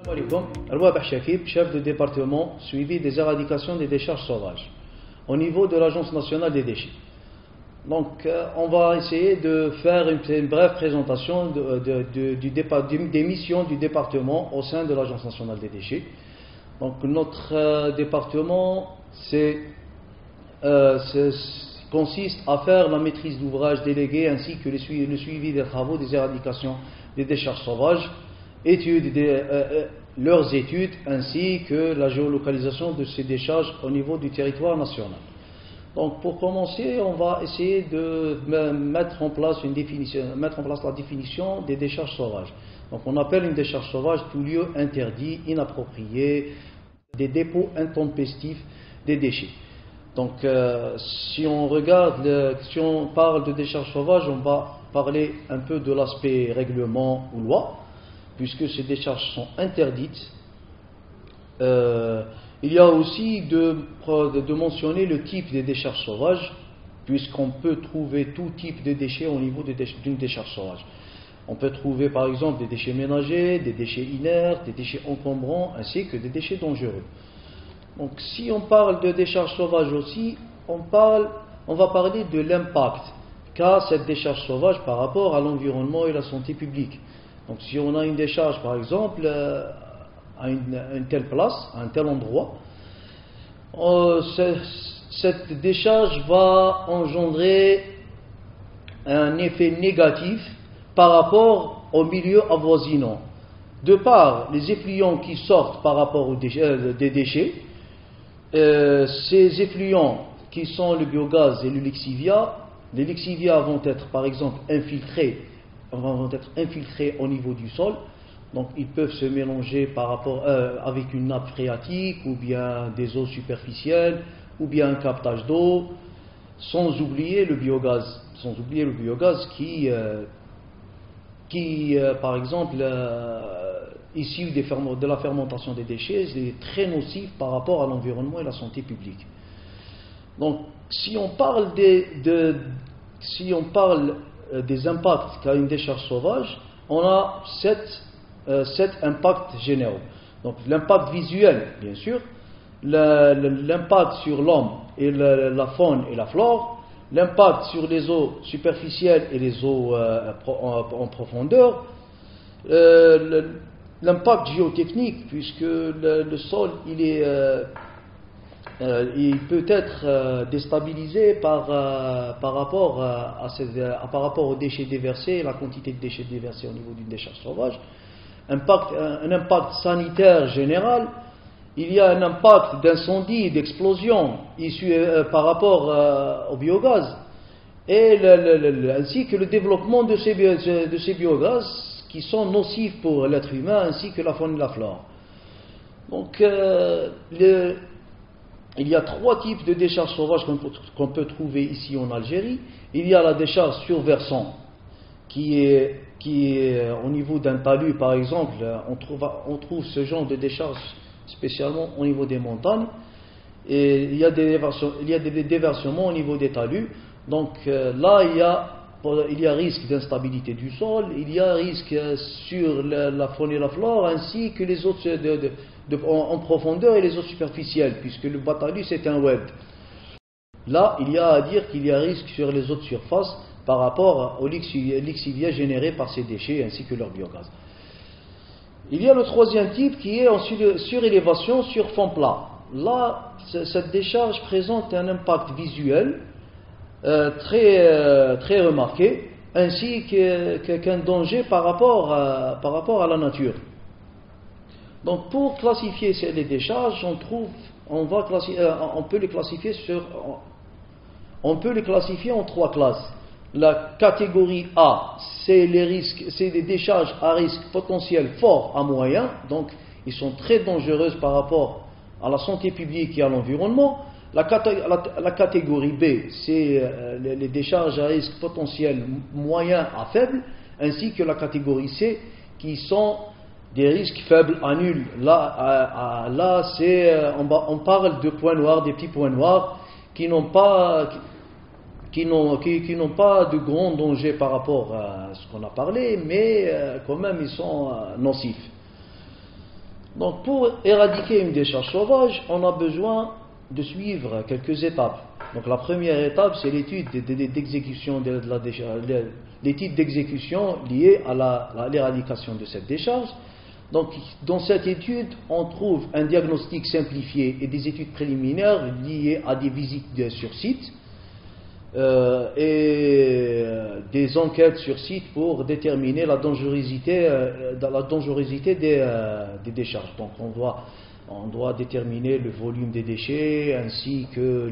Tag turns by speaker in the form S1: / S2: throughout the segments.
S1: Alaikum. Al-Wabah Shakib, chef de département suivi des éradications des décharges sauvages au niveau de l'Agence nationale des déchets. Donc, on va essayer de faire une brève présentation des missions du département au sein de l'Agence nationale des déchets. Donc, notre département consiste à faire la maîtrise d'ouvrage déléguée ainsi que le suivi des travaux des éradications des décharges sauvages, leurs études ainsi que la géolocalisation de ces décharges au niveau du territoire national. Donc pour commencer, on va essayer de mettre en place la définition des décharges sauvages. Donc on appelle une décharge sauvage tout lieu interdit, inapproprié, des dépôts intempestifs des déchets. Donc si on parle de décharge sauvage, on va parler un peu de l'aspect règlement ou loi, puisque ces décharges sont interdites. Il y a aussi de mentionner le type des décharges sauvages, puisqu'on peut trouver tout type de déchets au niveau d'une décharge sauvage. On peut trouver par exemple des déchets ménagers, des déchets inertes, des déchets encombrants, ainsi que des déchets dangereux. Donc si on parle de décharge sauvage aussi, on va parler de l'impact qu'a cette décharge sauvage par rapport à l'environnement et la santé publique. Donc si on a une décharge par exemple à une telle place, à un tel endroit, cette décharge va engendrer un effet négatif par rapport au milieu avoisinant. De par les effluents qui sortent par rapport des déchets, ces effluents qui sont le biogaz et le lexivia, les lexivia vont être par exemple infiltrés au niveau du sol. Donc ils peuvent se mélanger avec une nappe phréatique ou bien des eaux superficielles ou bien un captage d'eau, sans oublier le biogaz qui par exemple issu de la fermentation des déchets est très nocif par rapport à l'environnement et la santé publique. Donc si on parle des impacts qu'a une décharge sauvage, on a sept impacts généraux. Donc l'impact visuel, bien sûr, l'impact sur l'homme et la faune et la flore, l'impact sur les eaux superficielles et les eaux en profondeur, l'impact géotechnique, puisque le sol il peut être déstabilisé par rapport aux déchets déversés et la quantité de déchets déversés au niveau d'une décharge sauvage. Un impact sanitaire général. Il y a un impact d'incendie, d'explosion issu par rapport au biogaz, ainsi que le développement de ces biogaz qui sont nocifs pour l'être humain ainsi que la faune et la flore. Donc il y a trois types de décharges sauvages qu'on peut trouver ici en Algérie. Il y a la décharge sur versant, qui est au niveau d'un talus par exemple. On trouve ce genre de décharge spécialement au niveau des montagnes. Et il y a des déversements au niveau des talus. Donc là, il y a risque d'instabilité du sol, il y a risque sur la faune et la flore, ainsi que les eaux en profondeur et les eaux superficielles, puisque le talus c'est un wed. Là, il y a à dire qu'il y a risque sur les eaux de surface par rapport au lixivia généré par ces déchets ainsi que leur biogaz. Il y a le troisième type qui est en surélévation sur fond plat. Là, cette décharge présente un impact visuel très remarqué, ainsi qu'un danger par rapport à la nature. Donc pour classifier les décharges, on peut les classifier en trois classes. La catégorie A, c'est des décharges à risque potentiel fort à moyen, donc ils sont très dangereuses par rapport à la santé publique et à l'environnement. La catégorie B, c'est les décharges à risque potentiel moyen à faible, ainsi que la catégorie C, qui sont des risques faibles à nuls. Là on parle de points noirs, des petits points noirs qui n'ont pas de grand danger par rapport à ce qu'on a parlé, mais quand même ils sont nocifs. Donc pour éradiquer une décharge sauvage, on a besoin de suivre quelques étapes. Donc la première étape, c'est l'étude d'exécution de la décharge, l'étude d'exécution liée à l'éradication de cette décharge. Donc dans cette étude, on trouve un diagnostic simplifié et des études préliminaires liées à des visites sur site et des enquêtes sur site pour déterminer la dangerosité des décharges. Donc on doit déterminer le volume des déchets ainsi que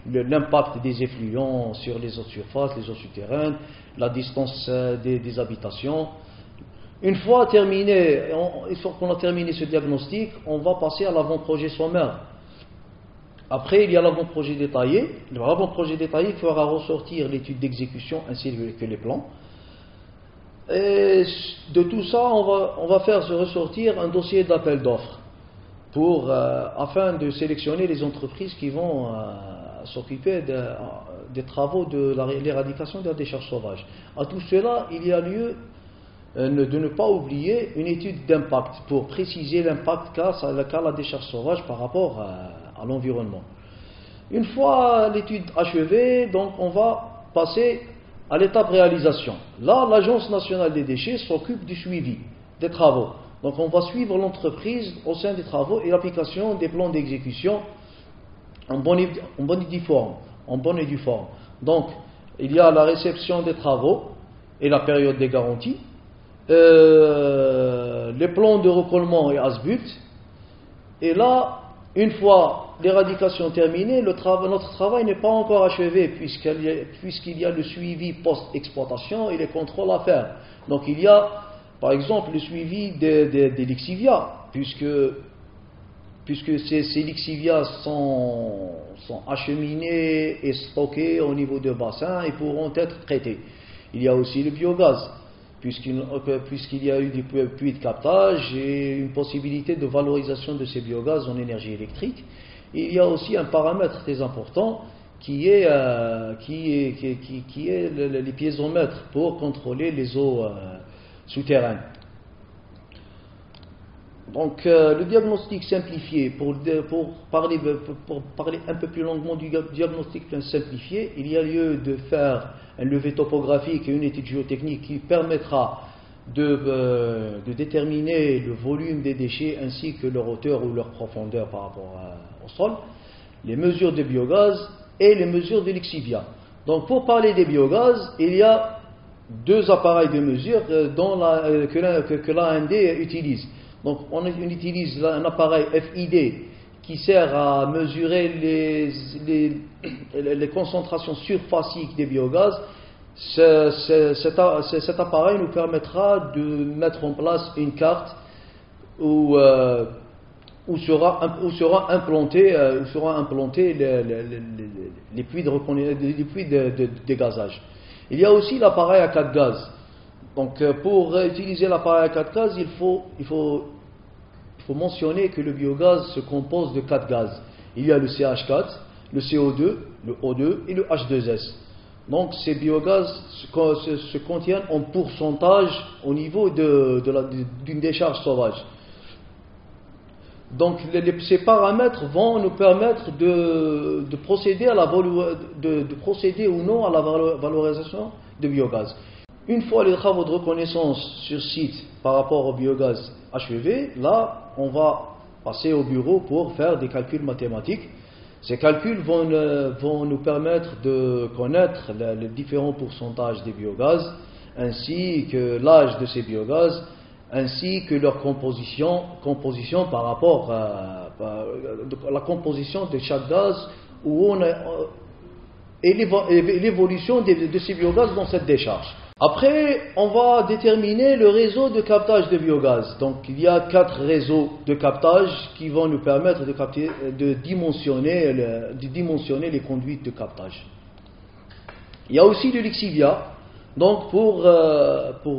S1: l'impact des effluents sur les eaux de surface, les eaux souterraines, la distance des habitations. Une fois terminé, une fois qu'on a terminé ce diagnostic, on va passer à l'avant-projet sommaire. Après, il y a l'avant-projet détaillé. L'avant-projet détaillé fera ressortir l'étude d'exécution ainsi que les plans. Et de tout ça, on va faire ressortir un dossier d'appel d'offres afin de sélectionner les entreprises qui vont s'occuper des travaux de l'éradication de la décharge sauvage. À tout cela, il y a lieu de ne pas oublier une étude d'impact pour préciser l'impact qu'a la décharge sauvage par rapport à l'environnement. Une fois l'étude achevée, donc on va passer à l'étape réalisation. Là, l'Agence nationale des déchets s'occupe du suivi des travaux. Donc on va suivre l'entreprise au sein des travaux et l'application des plans d'exécution en bonne et due forme. Donc il y a la réception des travaux et la période des garanties, les plans de recollement et as-built. Et là, une fois l'éradication terminée, notre travail n'est pas encore achevé puisqu'il y a le suivi post-exploitation et les contrôles à faire. Donc il y a par exemple le suivi des lixivias, puisque ces lixivias sont acheminés et stockés au niveau de bassins et pourront être traités. Il y a aussi le biogaz, puisqu'il y a eu des puits de captage et une possibilité de valorisation de ces biogaz en énergie électrique. Et il y a aussi un paramètre très important qui est les piézomètres pour contrôler les eaux souterraines. Donc le diagnostic simplifié, pour parler un peu plus longuement du diagnostic simplifié, il y a lieu de faire un levé topographique et une étude géotechnique qui permettra de déterminer le volume des déchets ainsi que leur hauteur ou leur profondeur par rapport au sol, les mesures de biogaz et les mesures de lixivia. Donc pour parler des biogaz, il y a deux appareils de mesure que l'AND utilise. Donc on utilise un appareil FID qui sert à mesurer les concentrations surfaciques des biogaz. Cet appareil nous permettra de mettre en place une carte où sera implanté les puits de dégazage. Il y a aussi l'appareil à 4 gaz. Donc pour utiliser l'appareil à 4 gaz, il faut mentionner que le biogaz se compose de 4 gaz. Il y a le CH4, le CO2, le O2 et le H2S. Donc ces biogaz se contiennent en pourcentage au niveau d'une décharge sauvage. Donc ces paramètres vont nous permettre de procéder ou non à la valorisation de biogaz. Une fois les travaux de reconnaissance sur site par rapport au biogaz achevés, là on va passer au bureau pour faire des calculs mathématiques. Ces calculs vont nous permettre de connaître les différents pourcentages des biogaz, ainsi que l'âge de ces biogaz, ainsi que leur composition par rapport à la composition de chaque gaz et l'évolution de ces biogaz dans cette décharge. Après, on va déterminer le réseau de captage de biogaz. Donc, il y a 4 réseaux de captage qui vont nous permettre de dimensionner les conduites de captage. Il y a aussi le lixivia. Donc, pour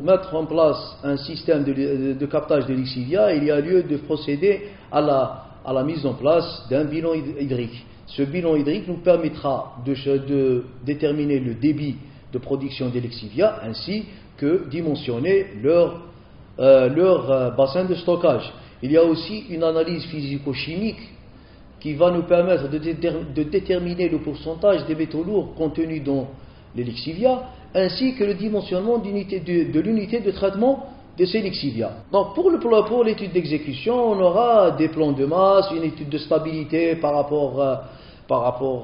S1: mettre en place un système de captage de lixivia, il y a lieu de procéder à la mise en place d'un bilan hydrique. Ce bilan hydrique nous permettra de déterminer le débit de production des lixivia ainsi que dimensionner leur bassin de stockage. Il y a aussi une analyse physico-chimique qui va nous permettre de déterminer le pourcentage des métaux lourds contenus dans les lixivias, ainsi que le dimensionnement de l'unité de traitement de ces lixivias. Donc pour l'étude d'exécution, on aura des plans de masse, une étude de stabilité par rapport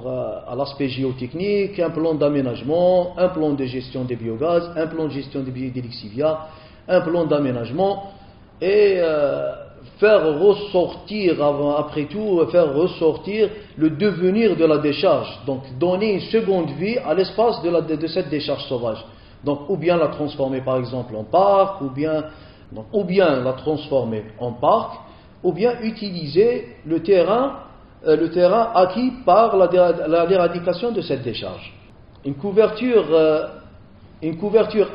S1: à l'aspect géotechnique, un plan d'aménagement, un plan de gestion des biogaz, un plan de gestion des lixivias, un plan d'aménagement, et faire ressortir le devenir de la décharge, donc donner une seconde vie à l'espace de cette décharge sauvage. Donc ou bien la transformer par exemple en parc, ou bien la transformer en parc, ou bien utiliser le terrain acquis par l'éradication de cette décharge. Une couverture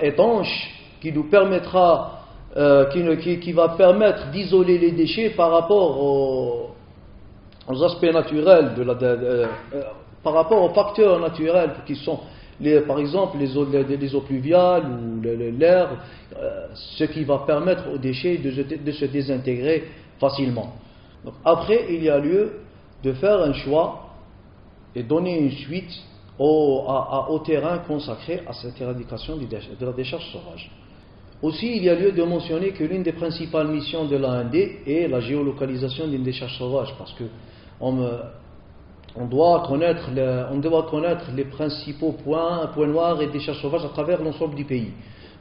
S1: étanche qui nous permettra qui va permettre d'isoler les déchets par rapport aux aspects naturels, par rapport aux facteurs naturels qui sont, par exemple, les eaux pluviales ou l'air, ce qui va permettre aux déchets de se désintégrer facilement. Donc, après, il y a lieu de faire un choix et donner une suite au terrain consacré à cette éradication de la décharge sauvage. Aussi, il y a lieu de mentionner que l'une des principales missions de l'AND est la géolocalisation d'une décharge sauvage, parce que on doit connaître les principaux points noirs et décharges sauvages à travers l'ensemble du pays.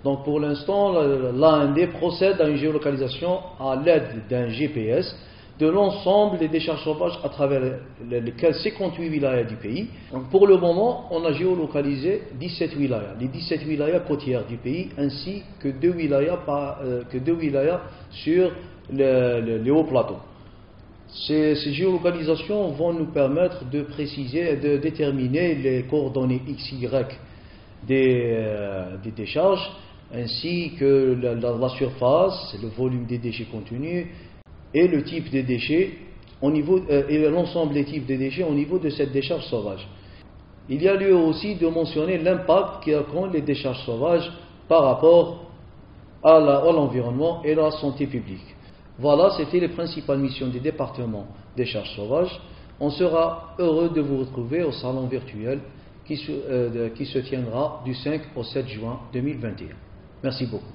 S1: Donc pour l'instant, l'AND procède à une géolocalisation à l'aide d'un GPS de l'ensemble des décharges sauvages à travers lesquelles 58 wilayas du pays. Donc pour le moment, on a géolocalisé 17 wilayas, les 17 wilayas côtières du pays, ainsi que deux wilayas sur les hauts plateaux. Ces géolocalisations vont nous permettre de préciser et de déterminer les coordonnées XY des décharges, ainsi que la surface, le volume des déchets contenus, et le type des déchets et l'ensemble des types de déchets au niveau de cette décharge sauvage. Il y a lieu aussi de mentionner l'impact qu'ont les décharges sauvages par rapport à l'environnement et à la santé publique. Voilà, c'était les principales missions des départements décharges sauvages. On sera heureux de vous retrouver au salon virtuel qui se tiendra du 5 au 7 juin 2021. Merci beaucoup.